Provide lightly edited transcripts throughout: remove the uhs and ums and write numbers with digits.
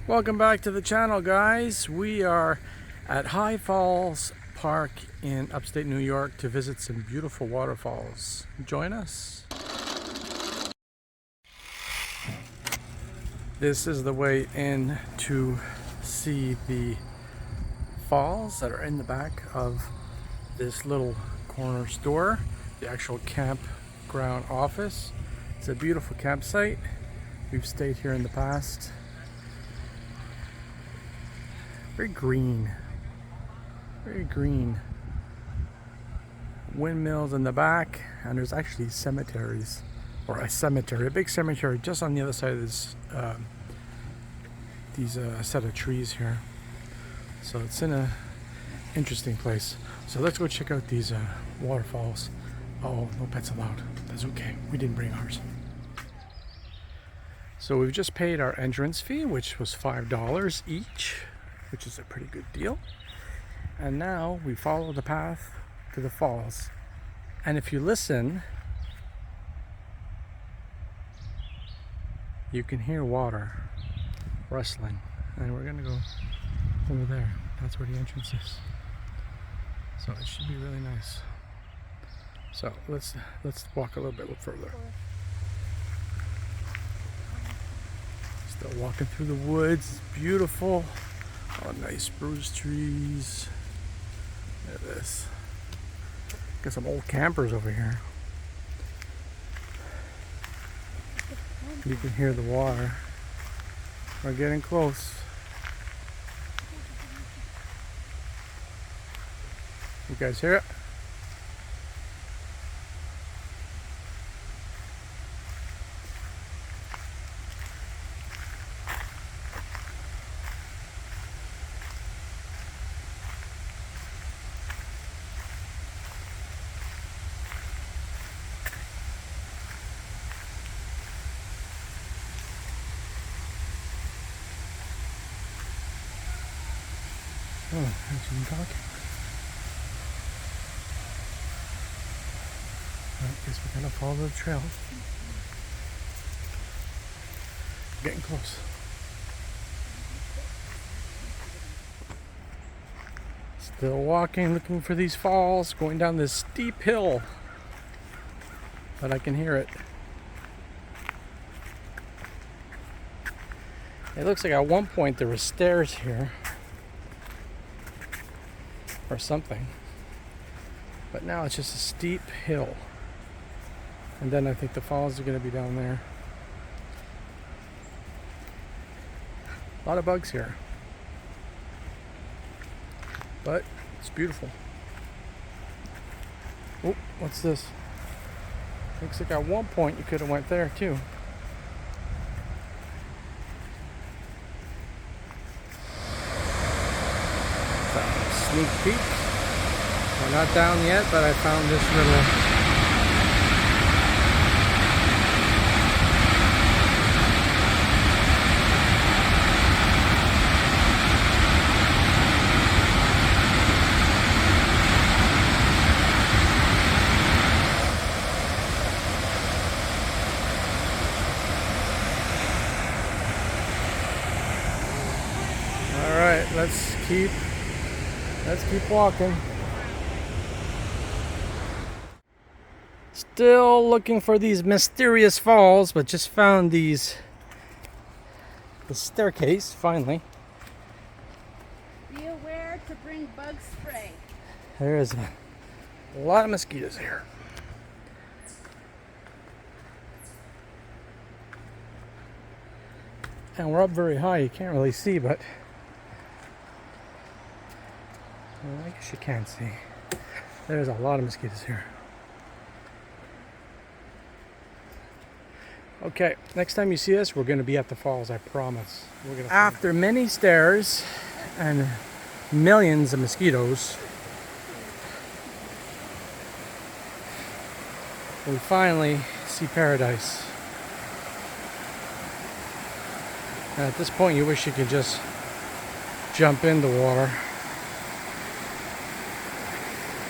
Welcome back to the channel, guys. We are at High Falls Park in upstate New York to visit some beautiful waterfalls. Join us. This is the way in to see the falls that are in the back of this little corner store, the actual campground office. It's a beautiful campsite. We've stayed here in the past. Very green. Very green. Windmills in the back, and there's actually cemeteries, or a cemetery, a big cemetery just on the other side of this these set of trees here. So it's in a interesting place. So let's go check out these waterfalls. Oh, no pets allowed. That's okay. We didn't bring ours. So we've just paid our entrance fee, which was $5 each, which is a pretty good deal. And now we follow the path to the falls. And if you listen, you can hear water rustling. And we're gonna go over there. That's where the entrance is. So it should be really nice. So let's walk a little bit further. Still walking through the woods. It's beautiful. Oh, nice spruce trees. Look at this. Got some old campers over here. You can hear the water. We're getting close. You guys hear it? Oh, there's some talking. I guess we're gonna follow the trail. We're getting close. Still walking, looking for these falls, going down this steep hill. But I can hear it. It looks like at one point there were stairs here. Or something. But now it's just a steep hill. And then I think the falls are going to be down there. A lot of bugs here. But it's beautiful. Oh, what's this? Looks like at one point you could have went there too. Sneak peek. We're not down yet, but I found this little Alright, let's keep walking. Still looking for these mysterious falls, but just found the staircase finally. Be aware to bring bug spray. There is a lot of mosquitoes here. And we're up very high, you can't really see, but well, I guess you can see. There's a lot of mosquitoes here. Okay, next time you see us, we're going to be at the falls, I promise. After many stairs and millions of mosquitoes, we finally see paradise. And at this point, you wish you could just jump in the water.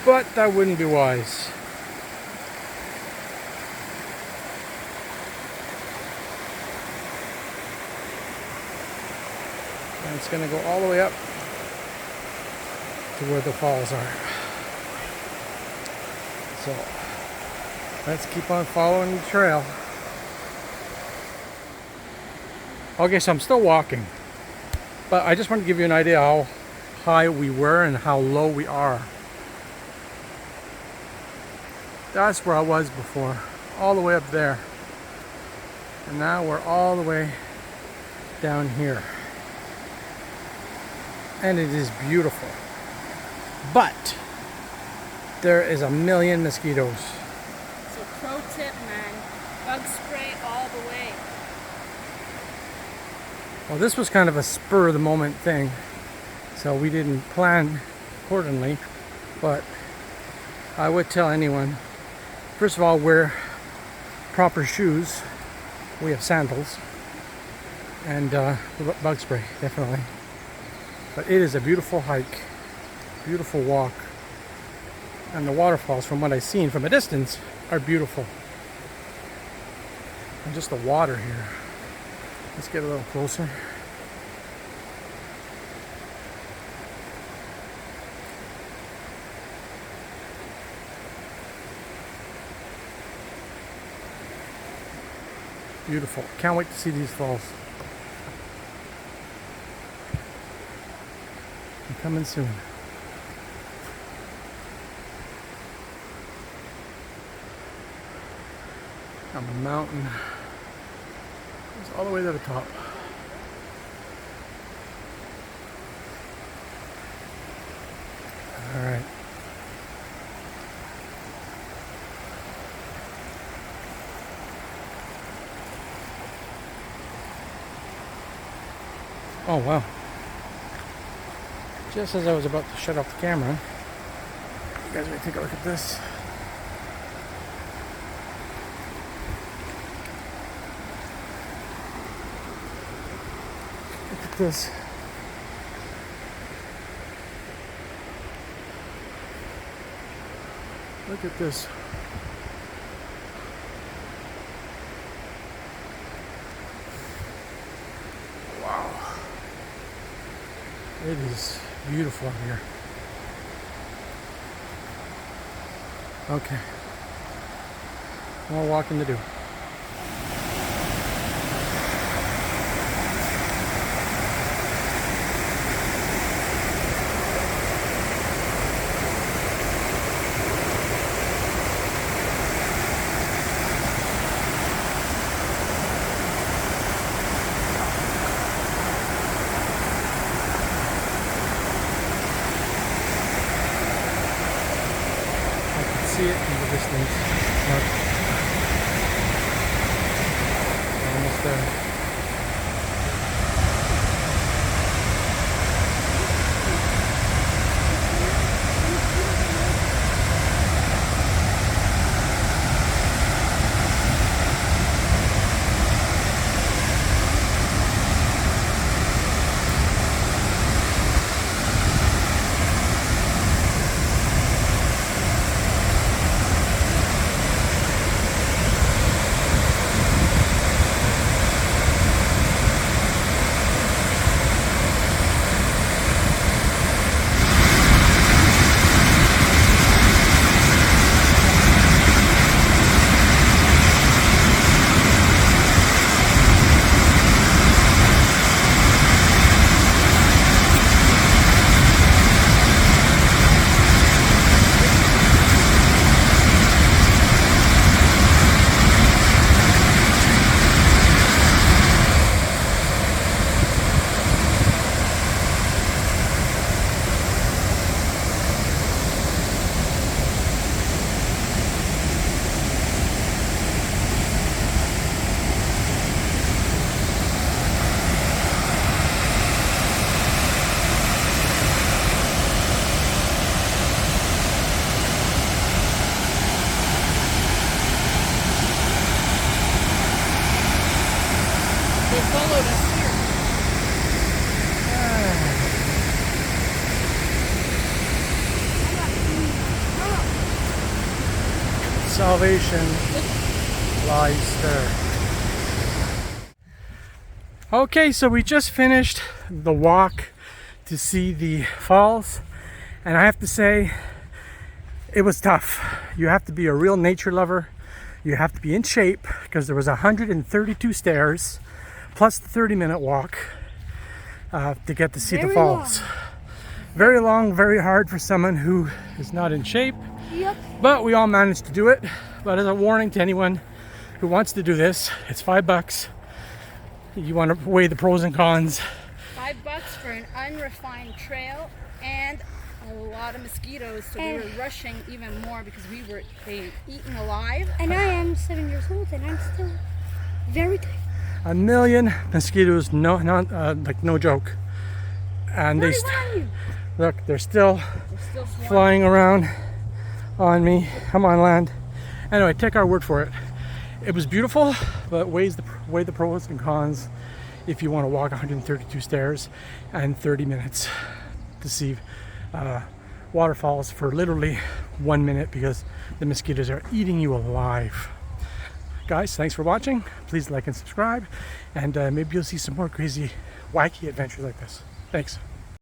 But that wouldn't be wise. And it's going to go all the way up to where the falls are. So let's keep on following the trail. Okay, so I'm still walking, but I just want to give you an idea how high we were and how low we are. That's where I was before, all the way up there. And now we're all the way down here. And it is beautiful. But there is a million mosquitoes. So pro tip, man, bug spray all the way. Well, this was kind of a spur of the moment thing, so we didn't plan accordingly, but I would tell anyone, first of all, wear proper shoes. We have sandals and bug spray, definitely. But it is a beautiful hike, beautiful walk, and the waterfalls, from what I've seen from a distance, are beautiful. And just the water here. Let's get a little closer. Beautiful. Can't wait to see these falls. I'm coming soon. On the mountain. It's all the way to the top. All right. Oh wow. Just as I was about to shut off the camera, you guys may take a look at this. Look at this. Look at this. Wow. It is beautiful out here. Okay. More walking to do. See it in the distance. Look. Almost there. Followed us here. Salvation lies there. Okay, so we just finished the walk to see the falls, and I have to say it was tough. You have to be a real nature lover. You have to be in shape because there was 132 stairs plus the 30-minute walk to get to see the falls. Very long, very hard for someone who is not in shape. Yep. But we all managed to do it. But as a warning to anyone who wants to do this, it's $5. You want to weigh the pros and cons. $5 for an unrefined trail and a lot of mosquitoes, so we were rushing even more because we were being eaten alive. And I am 7 years old and I'm still very tired. 1 million mosquitoes, no joke. And they look, they're still flying around on me. Come on, land. Anyway, take our word for it. It was beautiful, but weigh the pros and cons if you want to walk 132 stairs and 30 minutes to see waterfalls for literally 1 minute because the mosquitoes are eating you alive. Guys, thanks for watching. Please like and subscribe, and maybe you'll see some more crazy, wacky adventures like this. Thanks.